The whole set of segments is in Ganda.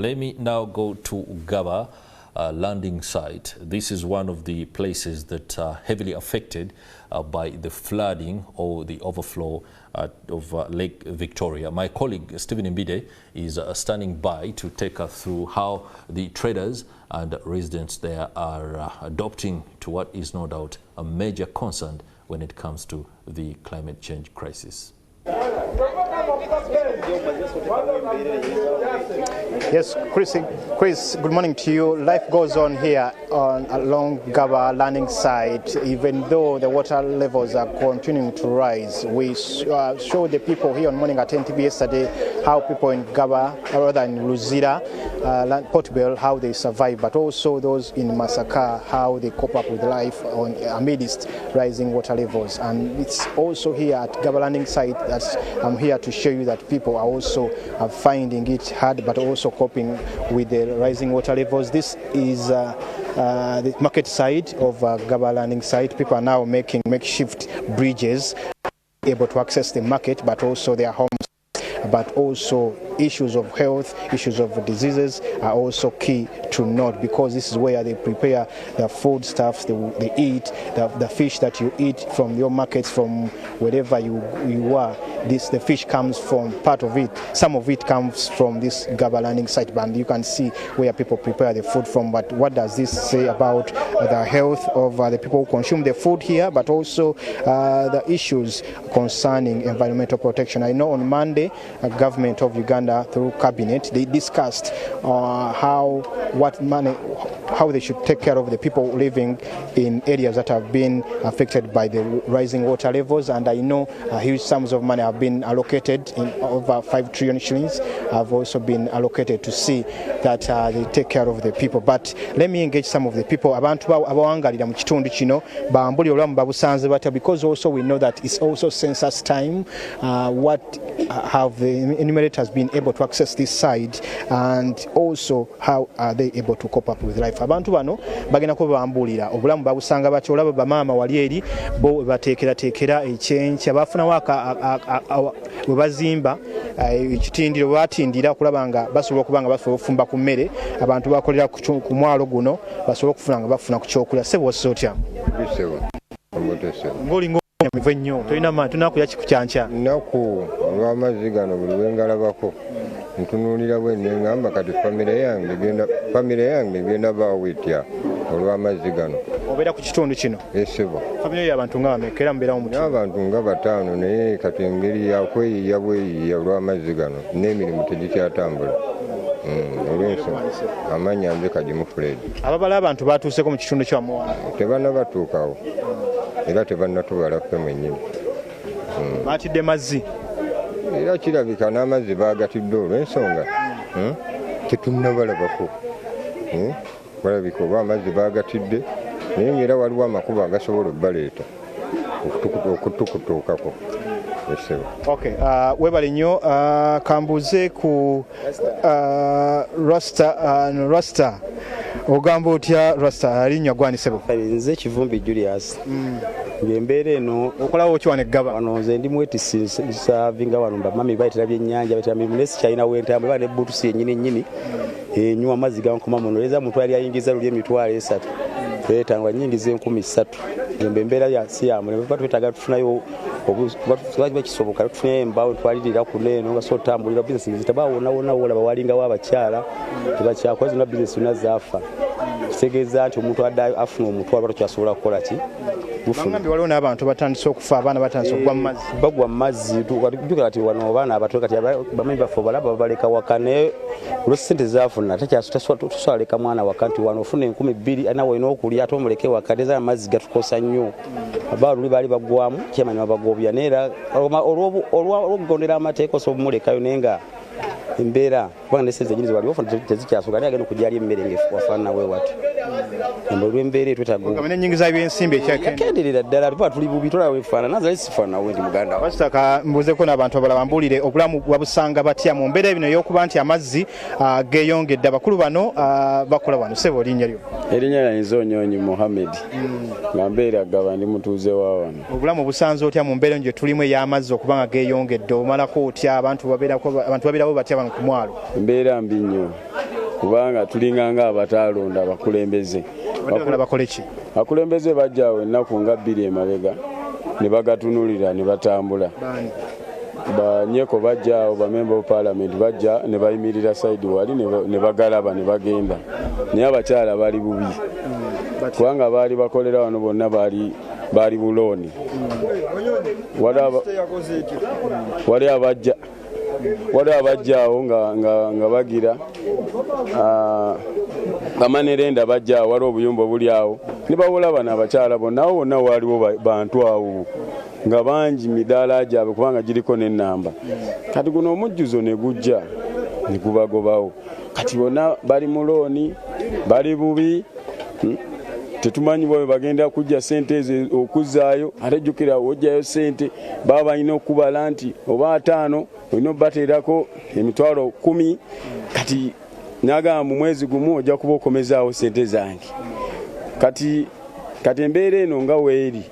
Let me now go to Gaba landing site. This is one of the places that are heavily affected by the flooding or the overflow of Lake Victoria. My colleague Stephen Mbide is standing by to take us through how the traders and residents there are adopting to what is no doubt a major concern when it comes to the climate change crisis. Yes, Chris, good morning to you. Life goes on here along Gaba landing site. Even though the water levels are continuing to rise, we showed the people here on Morning at 10 TV yesterday how people in Gaba, rather in Luzira, Port Bell, how they survive, but also those in Masaka, how they cope up with life amidst rising water levels. And it's also here at Gaba landing site that I'm here to show you that people are also finding it hard, but also coping with the rising water levels. This is the market side of Gaba landing site. People are now making makeshift bridges able to access the market, but also their homes. But also issues of health, issues of diseases are also key to note, because this is where they prepare the foodstuffs they eat, the fish that you eat from your markets, from wherever you are. The fish comes from part of it. Some of it comes from this Gaba landing site, and you can see where people prepare the food from. But what does this say about the health of the people who consume the food here, but also the issues concerning environmental protection? I know on Monday, government of Uganda through cabinet, they discussed how they should take care of the people living in areas that have been affected by the rising water levels. And I know huge sums of money have been allocated, in over 5 trillion shillings have also been allocated to see that they take care of the people. But let me engage some of the people. Abantu abawangalira mu kitundu kino bambuli olamu babusanze batya, because also we know that it's also census time. What have the enumerators been able to access this side, and also how are they able to cope up with life? Abantu bano bagenda ko bambulira obulamu babusanga batyo. Olaba bamaama wali eri bo bateekera ekyenki abafuna waka we bazimba ekitindiro batindira okulaba nga basobola okubanga basobola okufumba ku mmere. Abantu bakolera ku mwalo guno basobola okufuna nga bafuna ku kyokulya. Sebo sotya ngolingo mive nnyo tolina maanyi tunakuya kikukyanca nnaku olw'amazzi gano buli wengalabako ntunuulira bwe neŋŋamba kati famire yange egenda baawetya olw'amazzi gano. obeera ku kitundu kino? Esebo. famire y'abantu nga bameka era mubeeramu muti? Abantu nga 5, naye kati engeri yakweyiya bweyiya olw'amazzi gano n'emirimu tegikyatambula. Olw'ensonga amannya nze Kagimu Fred. Ababala abantu batuuseko mu kitundu kyammwe? Tebannabatuukawo era tebannatubala ffe mwennyini. Baatidde mazzi? Era kirabika n'amazzi baagatidde olw'ensonga tetunnabalabako. Balabika oba amazzi baagatidde, naye ng'era waliwo amakubo agasobola obbaleeta okutukutuukako. Okay, webale nnyo. Kambuze ku Rasta ogamba otya Rasta alinnya gwanisebo? Nze Kivumbi Julius. Ng'embeera eno okolawo ki wano Gaba? Wano nze ndi mwetisavinga wano bamami bayitira byennyanja bayitira mimulesi kyalina wentambula ne butusi yennyini enywa amazzi gankoma muno leza muntu ali ayingiza luli emitwalo 3 twetanga nyingiza 13,000. Embeera ya si ya mulembe twetaaga tufunayo obulwaji kisoboka tufunayo embaawo twalirira ku neeno nga so tambulira bizinesi tabawona wona bawalinga w'abakyala tebakyakoze na bizinesi nazaafa. Kitegeeza nti omuntu addayo afuna omutwalo batokyasobola kukola ki. Bangambi waliwo n'abantu batandise okufa, abaana batandise okugwa mu mazzi. Bagwa mu mazzi tujuka kati wano abaana abato kati bamenyi baffe balaba babaleka waka naye olw'essente zaafuna tasobola leka mwana waka nti wano ofuna 2,000 nawe olina okulya ate omuleke waka teza amazzi gatukosa nnyo. Abaana luli baali bagwamu kyemani babagobya naye era olw'okugondera amateeka osobola omulekayo naye nga embeera kubanga n'essente nyingi wali ofuna tezikyasobola naye agenda okugyali emmere ng'efaanana we wati. Olw'embeera twetaaga n'ennyingiza y'ensimbi ekyakenderera ddala tuba tuli bubi tolaba wefaanana naze sifaanana we ndi muganda wa. Wasitaka mbuzeeko n'abantu abalala bambuulire obulamu bwabusanga batya mu mbeera bino ey'okuba nti amazzi geeyongedde. Abakulu bano bakola wano. Sebo linnya lyo? Erinnya lyange Onyonyi Mohamed. Nga mbeera Gaba ndi mutuuze wa wano. Obulamu busanze otya mu mbeera gye tulimu ey'amazzi okuba nga geeyongedde? Omalako otya abantu babeerawo batya bano ku mwalo? Mbeera mbi nnyo. kubanga tulinganga abatalonda abakulembeze. Abakulembeze bajjawo ennaku nga 2 emabega ne bagatunulira ne batambula. Banyeko bajjawo bamemba of parliament bajja ne bayimirira side wali ne bagalaba ne bagenda. Naye abakyala bali bubi. Kubanga baali bakolera wano bonna baali bulooni. Wali abajjaawo nga bagira bamanerenda bajjaawo wali obuyumba buli awo ne bawulaba n'abakyala bonna awo bonna waaliwo bantu awo nga bangi midaala gyabwe kubanga giriko n'ennamba. Kati guno omujjuzo ne gujja ne gubagobawo. Kati bonna bali mulooni bali bubi. Tetumanyi bwe bagenda kujja sente ezo okuzzaayo ate jjukira wojjayo sente baba balina okubala nti oba 5 olina bateerako emitwalo 10 kati nagamba mu mwezi gumu ojja kuba okomezaawo sente zange. Kati embeera eno nga weeri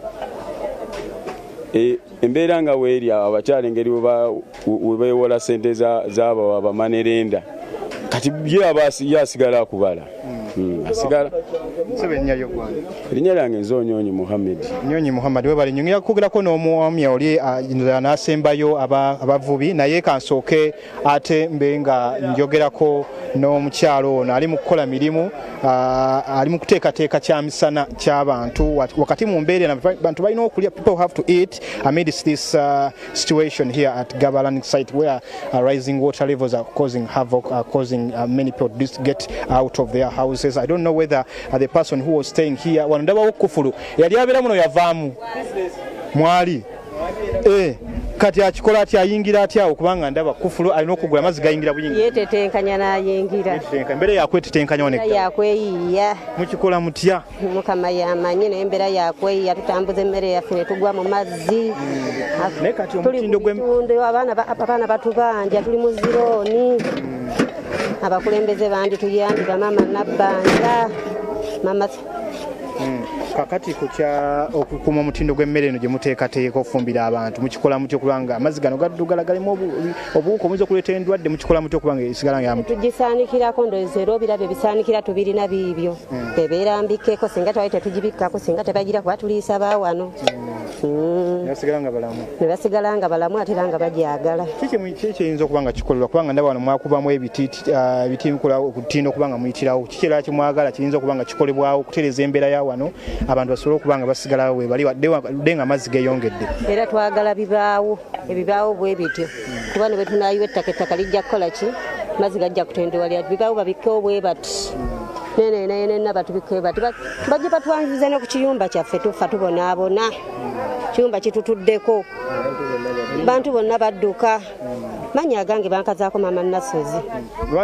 embeera nga weeri abakyala engeri we beewola sente z'abo abamanerenda kati ye asigala akubala. Asigala erinnya lyange Nzonyonyi Muhammad. Nyonyi Muhammad webali nyongera kugerako n'omwami oli n'asembayo abavubi naye kansooke ate mbe nga njogerako n'omukyalo ono ali mu kukola mirimu ali mu kuteekateeka kyamisana ky'abantu wakati mu mbeera abantu balina okulya. People have to eat amidst this situation here at Gaba landing site where rising water levels are causing havoc, causing many people to get out of their houses. I don't know whether the person who was staying here wandabawo kufulu yali abeera muno yavaamu mwali kati akikola ati ayingira ati awo kubanga ndaba kufulu alina okugula amazzi gayingira buyingi yetetenkanya n'ayingira mbere yakwetetenkanya oneka yakweyiya mukikola mutya mukama yamanyi n'embeera yakweyiya tutambuza emmere yaffe ne tugwa mu mazzi naye kati omutindo gw'empundu abaana batubanja tuli mu zirooni abakulembeze bandi tuyambi bamama nabbanja mama kakati kukya okukuma omutindo gw'emmere eno gye muteekateeka ofumbira abantu mukikola mutyo kubanga amazzi gano gaddugala galimu obuwuka omuyinza okuleeta endwadde mukikola mutyo kubanga esigala nga tugisaanikirako ndowooza era obirabo ebisaanikira tubirina biibyo bebeera mbikeko singa twali tetugibikkako singa tebagira kuba tuliisa baawano ne basigala nga balamu ate era nga bajagala. Kiki kiyinza okuba nga kikolebwa kubanga ndaba wano mwakubamu ebitimbikola okutindo okubanga muyitirawo kiki era kimwagala kiyinza okuba nga kikolebwawo okutereeza embeera ya wano abantu basobole okuba nga basigalawo webali wadde nga amazzi geeyongedde. Era twagala ebibaawo bwe bityo kuba ne bwe tunaayiwa ettaka lijja kukola ki amazzi gajja kutendewalira bibaawo babikkewo bwe bati nenena batubikkewo bati bajje batwanjuza ne ku kiyumba kyaffe tufa tubonaabona kiyumba kitutuddeko bantu bonna badduka manya agange bankazaako mama Nasozi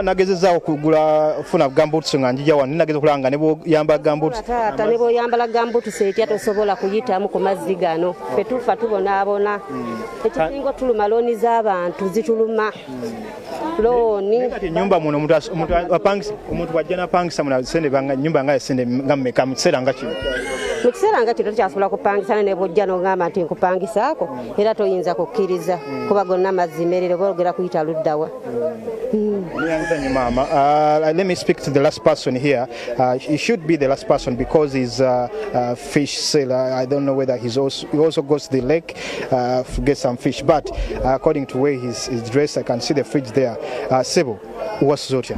nagezezaawo okugula funa gambuutusi nga njija wano nageza okulanga ne boyamba gambuutusi taata ne boyambala gambuutusi etya tosobola kuyitamu ku mazzi gano ffe tufa tubonaabona ekisinga tuluma looni z'abantu zituluma looni nyumba muno omuntu wajja napangisa muna sente nyumba nga sente nga mmeka mu kiseera nga kino mu kiseera nga kino tukyasobola kupangisa ne bwojja n'ogamba nti nkupangisaako era toyinza kukkiriza kuba gonna mazzi merere boogera kuyita luddawa. Let me speak to the last person here. He should be the last person because he's a fish seller. I don't know whether he also goes to the lake to get some fish. But according to where he's dressed, I can see the fridge there. Sebo, wasuzotya?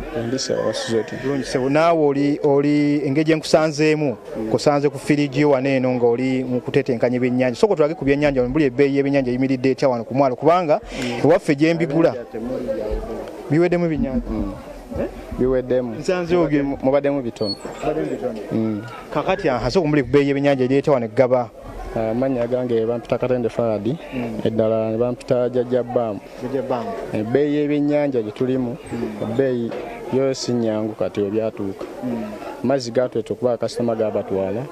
Sebo, naawe oli engeri enkusanzeemu kusanze ku firiji wano eno ng'oli mu kutetenkanya ebyennyanja. Soko tulage ku byennyanja mbuli ebbeeyi y'ebyennyanja eyimiridde etya wano ku mwalo kubanga ewaffe gye mbigula biweddemu ebyennyanja biweddemu nsanze ogye mubaddemu bitono kakati asooka mbuli ku bbeeyi y'ebyennyanja eri etya wano eggaba amannya gange bampita Katende Fadi eddala ne bampita Jajja Bbamu ebbeeyi y'ebyennyanja gye tulimu ebbeeyi yo si nnyangu kati we byatuuka amazzi gatweta okuba kasitoma gabatwala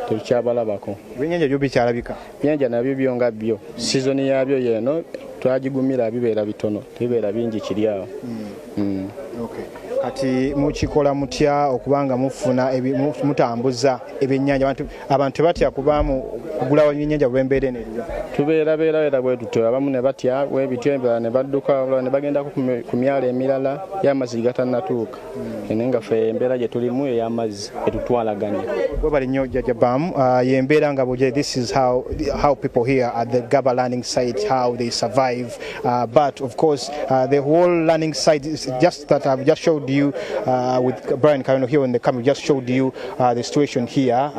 tekyabalabako ebyennyanja byo bikyalabika ebyennyanja nabyo byo nga byo sizoni yabyo yeeno twagigumira bibeera bitono tebibeera bingi kiri awo. Kati mukikola mutya okubanga mufuna mutambuza ebyennyanja abantu tebatya kubaamu kugulawo ebyennyanja olw'embeera eno eriwo? Tubeerabeera bwe tutyo, abamu ne batya webityo, ebirala ne badduka, ne bagendako ku myalo emirala y'amazzi gatannatuuka. Naye nga ffe embeera gye tulimu ey'amazzi etutwalaganya. Webali nnyo Jjajja Bam, y'embeera nga bw'ogye, this is how people here at the Gaba landing site, how they survive. But of course, the whole landing site is just that I've just showed you with Brian Kayono here in the camera, just showed you the situation here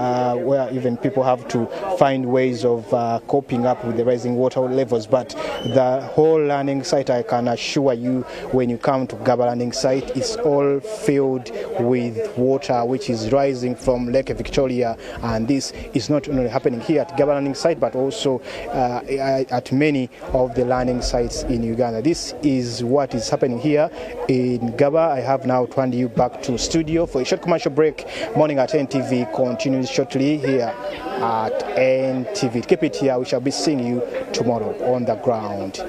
where even people have to find ways of coping up with the rising water levels. But the whole landing site, I can assure you, when you come to Gaba landing site, it's all filled with water which is rising from Lake Victoria, and this is not only happening here at Gaba landing site but also at many of the landing sites in Uganda. This is what is happening here in Gaba. I have now turned you back to studio for a short commercial break. Morning at NTV continues shortly here at NTV. Keep it here. We shall be seeing you tomorrow on the ground.